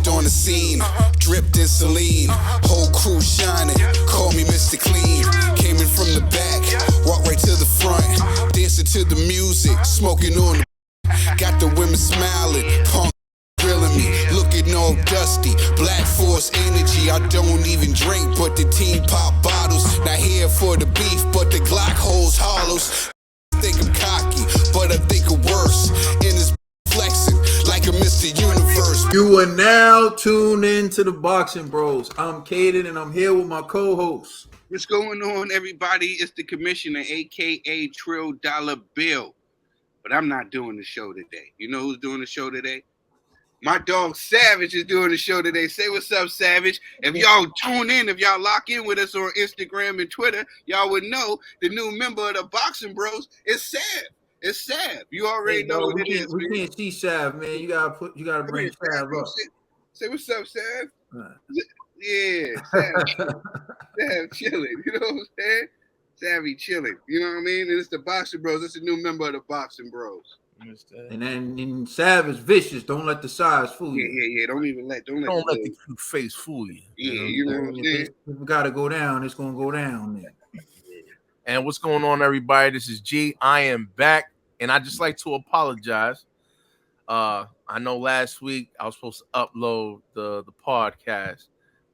Stepped on the scene, dripped in saline. Whole crew shining, call me Mr. Clean. Came in from the back, walked right to the front. Dancing to the music, smoking on the. Got the women smiling, punk grilling me, looking all dusty. Black Force energy, I don't even drink, but the team pop bottles. Not here for the beef, but the Glock holds hollows. Think I'm cocky, but I think I'm worse. In this flexing like a Mr. Universe. You are now tuned into the Boxing Bros. I'm Caden and I'm here with my co-host. What's going on, everybody? It's the commissioner, aka Trill Dollar Bill. But I'm not doing the show today. You know who's doing the show today? My dog Savage is doing the show today. Say what's up, Savage. If y'all tune in, if y'all lock in with us on Instagram and Twitter, y'all would know the new member of the Boxing Bros is Sav. It's Sav. You already know what it is. We can't see Sav, man. You gotta bring Sav up. Say what's up, Sav. Yeah, Sav chilling. You know what I'm saying? Savvy chilling. You know what I mean? And it's the Boxing Bros. It's a new member of the Boxing Bros. And then Sav is vicious. Don't let the size fool you. Yeah. Don't let the cute face fool you. Yeah, you know what I'm saying? If we gotta go down, it's gonna go down then. And what's going on, everybody? This is G. I am back, and I just like to apologize. I know last week I was supposed to upload the podcast,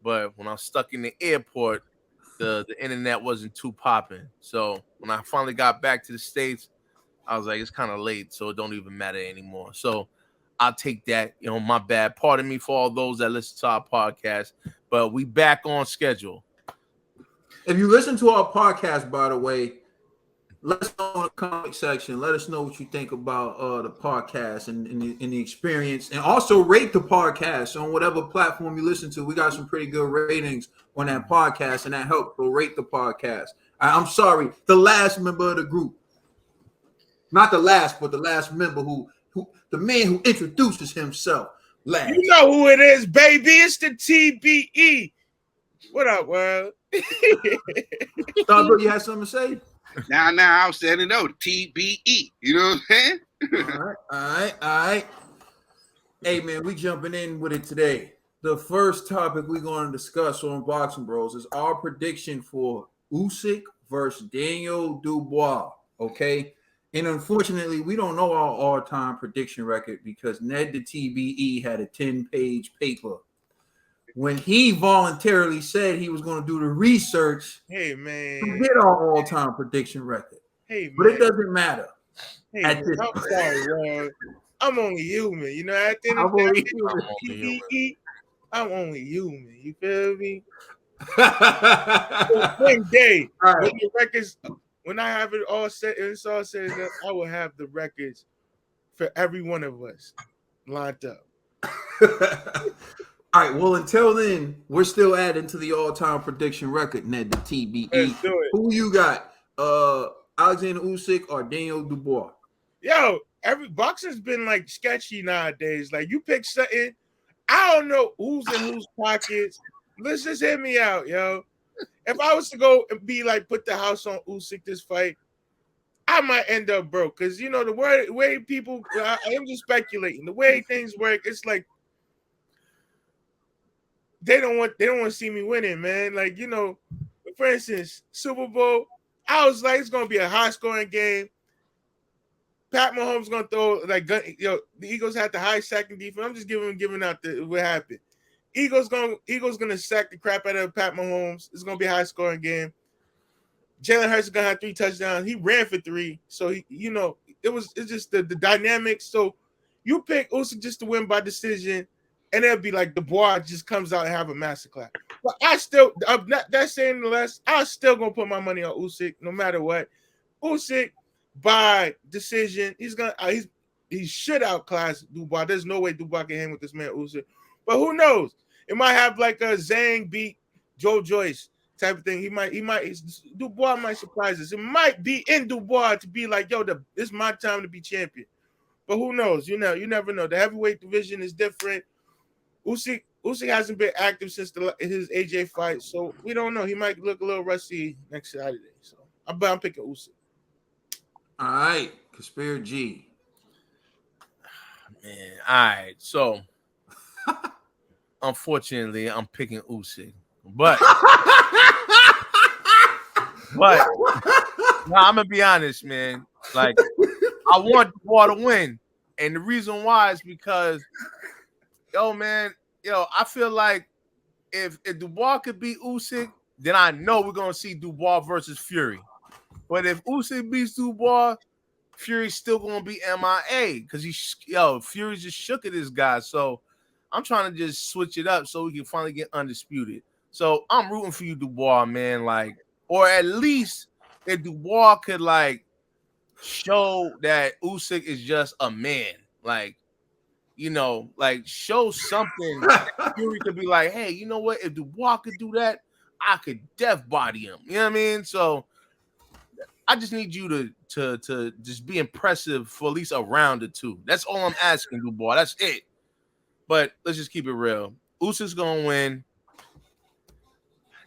but when I was stuck in the airport, the internet wasn't too popping. So when I finally got back to the States, I was like, it's kind of late, so it don't even matter anymore. So I'll take that. You know, my bad. Pardon me for all those that listen to our podcast, but we back on schedule. If you listen to our podcast, by the way, let us know in the comment section. Let us know what you think about the podcast and the experience. And also rate the podcast on whatever platform you listen to. We got some pretty good ratings on that podcast, and that helped. So rate the podcast. I'm sorry, the last member of the group. Not the last, but the last member who the man who introduces himself last. You know who it is, baby. It's the TBE. What up, world? Starbuck, you had something to say? Now, I'll set it out. TBE. You know what I'm saying? All right. Hey, man, we jumping in with it today. The first topic we're going to discuss on Boxing Bros is our prediction for Usyk versus Daniel Dubois, okay? And unfortunately, we don't know our all-time prediction record because Ned the TBE had a 10-page paper. When he voluntarily said he was going to do the research, hey man, to get our all-time prediction record. Hey man, but it doesn't matter. Hey, man, I'm sorry, I'm only human. You know, at the end of the day, I'm only human. You feel me? One day, right. When the records, when I have it all set, it's all said, I will have the records for every one of us lined up. All right, well, until then, we're still adding to the all-time prediction record, Ned the TBE. Let's do it. Who you got? Oleksandr Usyk or Daniel Dubois? Yo, every boxing's been like sketchy nowadays. Like you pick something, I don't know who's in whose pockets. Let's just hear me out, yo. If I was to go and be like put the house on Usyk this fight, I might end up broke. Because you know the way people, I am just speculating. The way things work, it's like they don't want to see me winning, man. Like, you know, for instance, Super Bowl, I was like, it's gonna be a high scoring game. Pat Mahomes gonna throw like, the Eagles had the high sacking defense. I'm just giving out what happened. Eagles gonna sack the crap out of Pat Mahomes. It's gonna be a high scoring game. Jalen Hurts is gonna have 3 touchdowns. He ran for 3, so it's just the dynamics. So you pick Usyk just to win by decision. And it'll be like Dubois just comes out and have a masterclass. But I'm not that saying less. I'm still gonna put my money on Usyk no matter what. Usyk by decision. He should outclass Dubois. There's no way Dubois can hang with this man Usyk. But who knows? It might have like a Zhang beat Joe Joyce type of thing. Dubois might surprise us. It might be in Dubois to be like, yo, it's my time to be champion. But who knows? You never know. The heavyweight division is different. Usyk hasn't been active since his AJ fight, so we don't know. He might look a little rusty next Saturday. So I'm picking Usyk. All right, Conspiracy G. Man, all right. So unfortunately, I'm picking Usyk. But no, I'm gonna be honest, man. Like, I want Dubois to win, and the reason why is because, man, I feel like if Dubois could beat Usyk, then I know we're gonna see Dubois versus Fury. But if Usyk beats Dubois, Fury's still gonna be MIA because Fury's just shook at this guy. So I'm trying to just switch it up so we can finally get undisputed. So I'm rooting for you, Dubois, man. Like, or at least if Dubois could show that Usyk is just a man, like show something that Fury could be like, hey, you know what? If Dubois could do that, I could death body him. You know what I mean? So I just need you to just be impressive for at least a round or two. That's all I'm asking, Dubois. That's it. But let's just keep it real. Usyk's gonna win.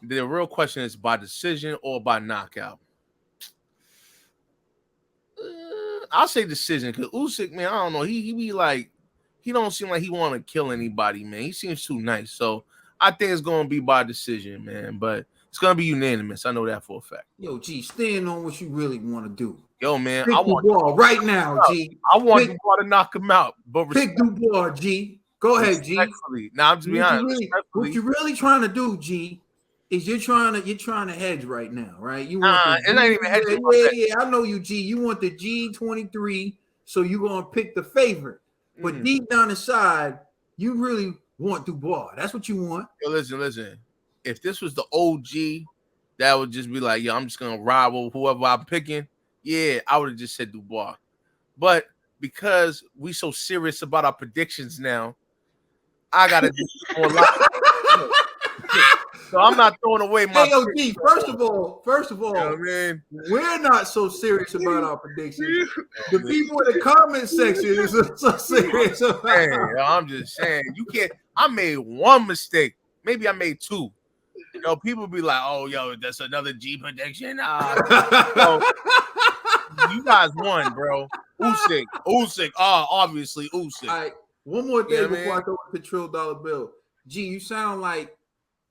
The real question is by decision or by knockout. I'll say decision because Usyk, man, I don't know. He be like, he don't seem like he want to kill anybody, man. He seems too nice. So I think it's gonna be by decision, man. But it's gonna be unanimous. I know that for a fact. Yo, G, stand on what you really want to do. Yo, man, Pick Dubois right now, G. I want Dubois to knock him out. But pick Dubois, G. Go ahead, G. Now I'm just being honest. What you're really trying to do, G, is you're trying to hedge right now, right? You want it ain't even hedging. Yeah, I know you, G. You want the G23, so you're gonna pick the favorite. But deep down inside, you really want Dubois. That's what you want. Yo, listen. If this was the OG, that would just be like, yo, I'm just gonna ride with whoever I'm picking. Yeah, I would have just said Dubois. But because we so serious about our predictions now, I gotta do more live. So I'm not throwing away my. Hey, G, first of all, you know what I mean? We're not so serious about our predictions. The people in the comment section is so serious about. Hey, I'm just saying, you can't. I made one mistake. Maybe I made two. People be like, "Oh, yo, that's another G prediction." You guys won, bro. Usyk. Obviously Usyk. All right, one more thing before I go with the Trill Dollar Bill. G, you sound like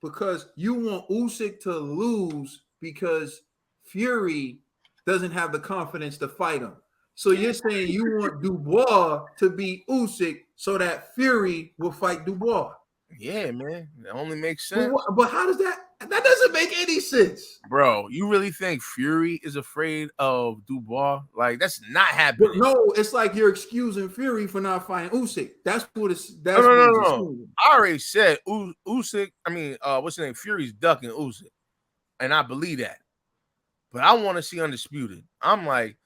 because you want Usyk to lose because Fury doesn't have the confidence to fight him. So you're saying you want Dubois to beat Usyk so that Fury will fight Dubois. Yeah, man. That only makes sense. But how does that doesn't make any sense. Bro, you really think Fury is afraid of Dubois? Like, that's not happening. But no, it's like you're excusing Fury for not fighting Usyk. That's what it's no. I already said Usyk. What's his name? Fury's ducking Usyk. And I believe that. But I want to see undisputed. I'm like,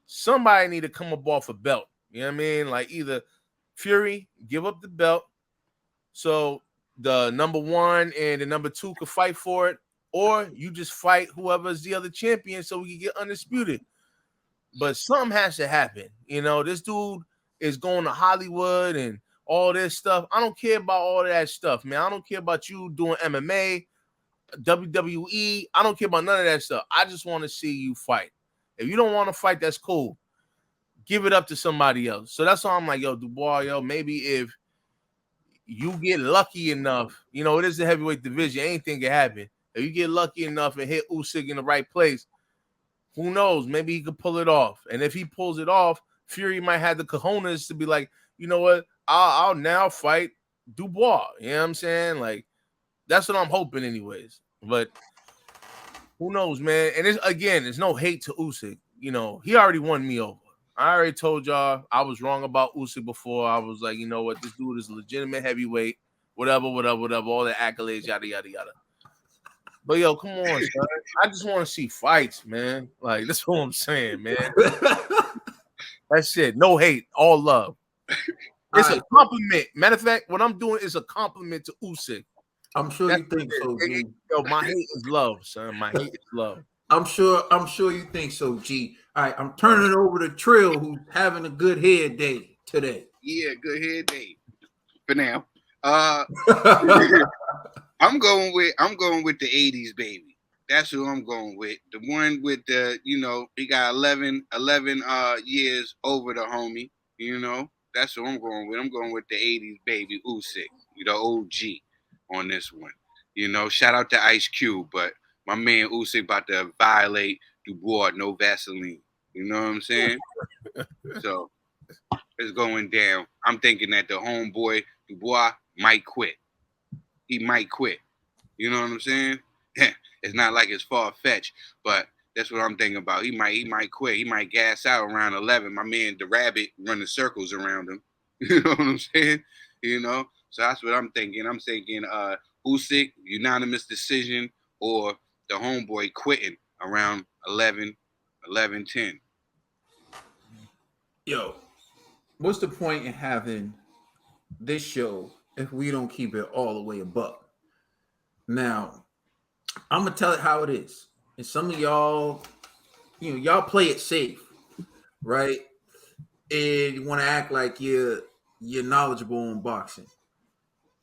somebody need to come up off a belt. You know what I mean? Like, either Fury give up the belt so the number one and the number two could fight for it, or you just fight whoever's the other champion so we can get undisputed. But something has to happen. This dude is going to Hollywood and all this stuff. I don't care about all that stuff, man. I don't care about you doing MMA, WWE. I don't care about none of that stuff. I just want to see you fight. If you don't want to fight, that's cool. Give it up to somebody else. So that's why I'm like, yo, Dubois, maybe if you get lucky enough, it is the heavyweight division. Anything can happen. If you get lucky enough and hit Usyk in the right place, who knows? Maybe he could pull it off. And if he pulls it off, Fury might have the cojones to be like, you know what? I'll now fight Dubois. You know what I'm saying? Like, that's what I'm hoping anyways. But who knows, man? And it's no hate to Usyk. He already won me over. I already told y'all I was wrong about Usyk before. I was like, you know what? This dude is a legitimate heavyweight. Whatever. All the accolades, yada, yada, yada. But, yo, come on, son. I just want to see fights, man. Like, that's what I'm saying, man. That's it. No hate. All love. It's a compliment. Matter of fact, what I'm doing is a compliment to Usyk. I'm sure you think so, G. Yo, my hate is love, son. My hate is love. I'm sure you think so, G. All right, I'm turning it over to Trill, who's having a good head day today. Yeah, good head day for now. I'm going with the 80s baby. That's who I'm going with. The one with the, he got 11 years over the homie. That's who I'm going with. I'm going with the 80s baby, Usyk, the OG. on this one. You know, shout out to Ice Cube, but my man Usyk about to violate Dubois, no Vaseline. You know what I'm saying? So it's going down. I'm thinking that the homeboy Dubois might quit. He might quit. You know what I'm saying? It's not like it's far-fetched, but that's what I'm thinking about. He might quit. He might gas out around 11. My man the Rabbit running circles around him. You know what I'm saying? You know? So that's what I'm thinking. I'm thinking Usyk, unanimous decision, or the homeboy quitting around 11, 10. Yo, what's the point in having this show if we don't keep it all the way above? Now, I'm gonna tell it how it is. And some of y'all, y'all play it safe, right? And you want to act like you're knowledgeable in boxing.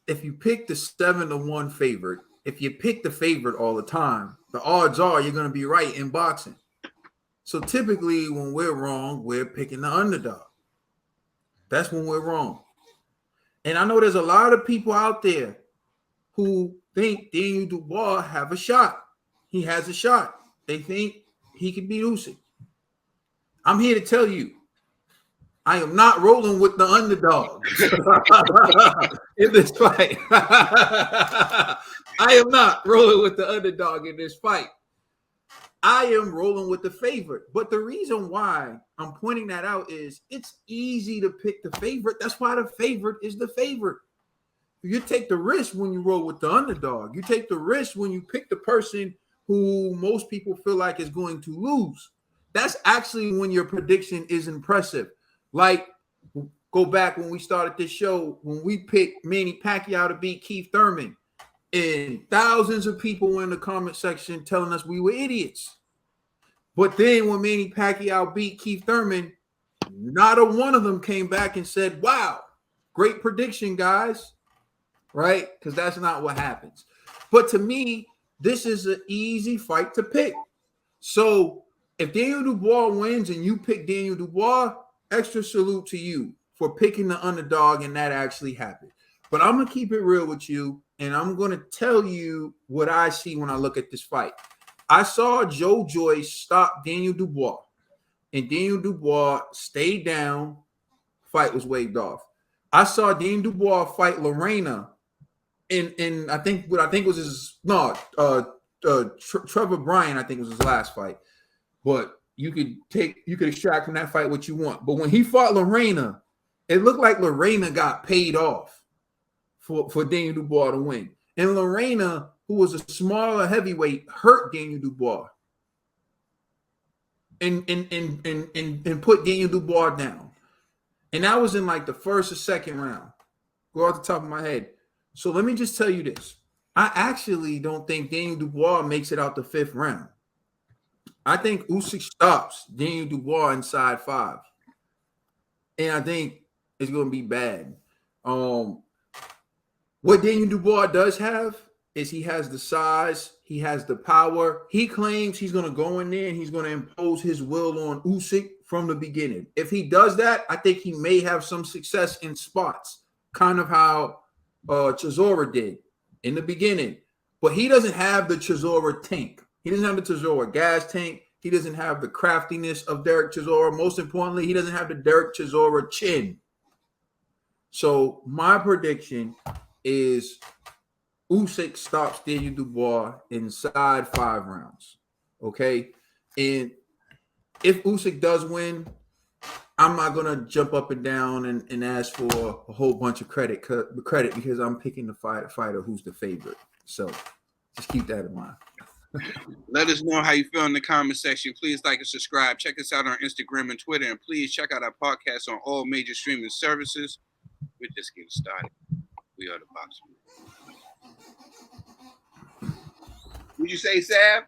If you pick the 7-1 favorite, if you pick the favorite all the time, the odds are you're gonna be right in boxing. So typically when we're wrong, we're picking the underdog. That's when we're wrong. And I know there's a lot of people out there who think Daniel Dubois have a shot. He has a shot. They think he can beat Usyk. I'm here to tell you, I am not rolling with the underdog in this fight. I am not rolling with the underdog in this fight. I am rolling with the favorite. But the reason why I'm pointing that out is it's easy to pick the favorite. That's why the favorite is the favorite. You take the risk when you roll with the underdog. You take the risk when you pick the person who most people feel like is going to lose. That's actually when your prediction is impressive. Like, go back when we started this show, when we picked Manny Pacquiao to beat Keith Thurman, and thousands of people were in the comment section telling us we were idiots. But then when Manny Pacquiao beat Keith Thurman, not a one of them came back and said, wow, great prediction, guys. Right? Because that's not what happens. But to me, this is an easy fight to pick. So if Daniel Dubois wins and you pick Daniel Dubois, extra salute to you for picking the underdog, and that actually happened. But I'm going to keep it real with you, and I'm going to tell you what I see when I look at this fight. I saw Joe Joyce stop Daniel Dubois, and Daniel Dubois stayed down. Fight was waved off. I saw Daniel Dubois fight Lorena in I think was his Trevor Bryan, I think was his last fight. But you could extract from that fight what you want. But when he fought Lorena, it looked like Lorena got paid off for Daniel Dubois to win. And Lorena, who was a smaller heavyweight, hurt Daniel Dubois and put Daniel Dubois down. And that was in like the first or second round. Go off the top of my head. So let me just tell you this. I actually don't think Daniel Dubois makes it out the 5th round. I think Usyk stops Daniel Dubois inside 5. And I think it's going to be bad. What Daniel Dubois does have is he has the size, he has the power. He claims he's going to go in there and he's going to impose his will on Usyk from the beginning. If he does that, I think he may have some success in spots, kind of how Chisora did in the beginning. But he doesn't have the Chisora tank. He doesn't have the Chisora gas tank. He doesn't have the craftiness of Derek Chisora. Most importantly, he doesn't have the Derek Chisora chin. So my prediction is Usyk stops Daniel Dubois inside 5 rounds. Okay? And if Usyk does win, I'm not going to jump up and down and ask for a whole bunch of credit because I'm picking the fighter who's the favorite. So just keep that in mind. Let us know how you feel in the comment section. Please like and subscribe. Check us out on Instagram and Twitter. And please check out our podcast on all major streaming services. We're just getting started. We are the Box Room. Would you say, Sam?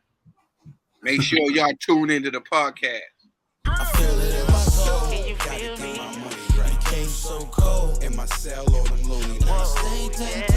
Make sure y'all tune into the podcast. I feel it in my soul. Can you feel me? My money right. Came so cold in my cell, all them lonely nights.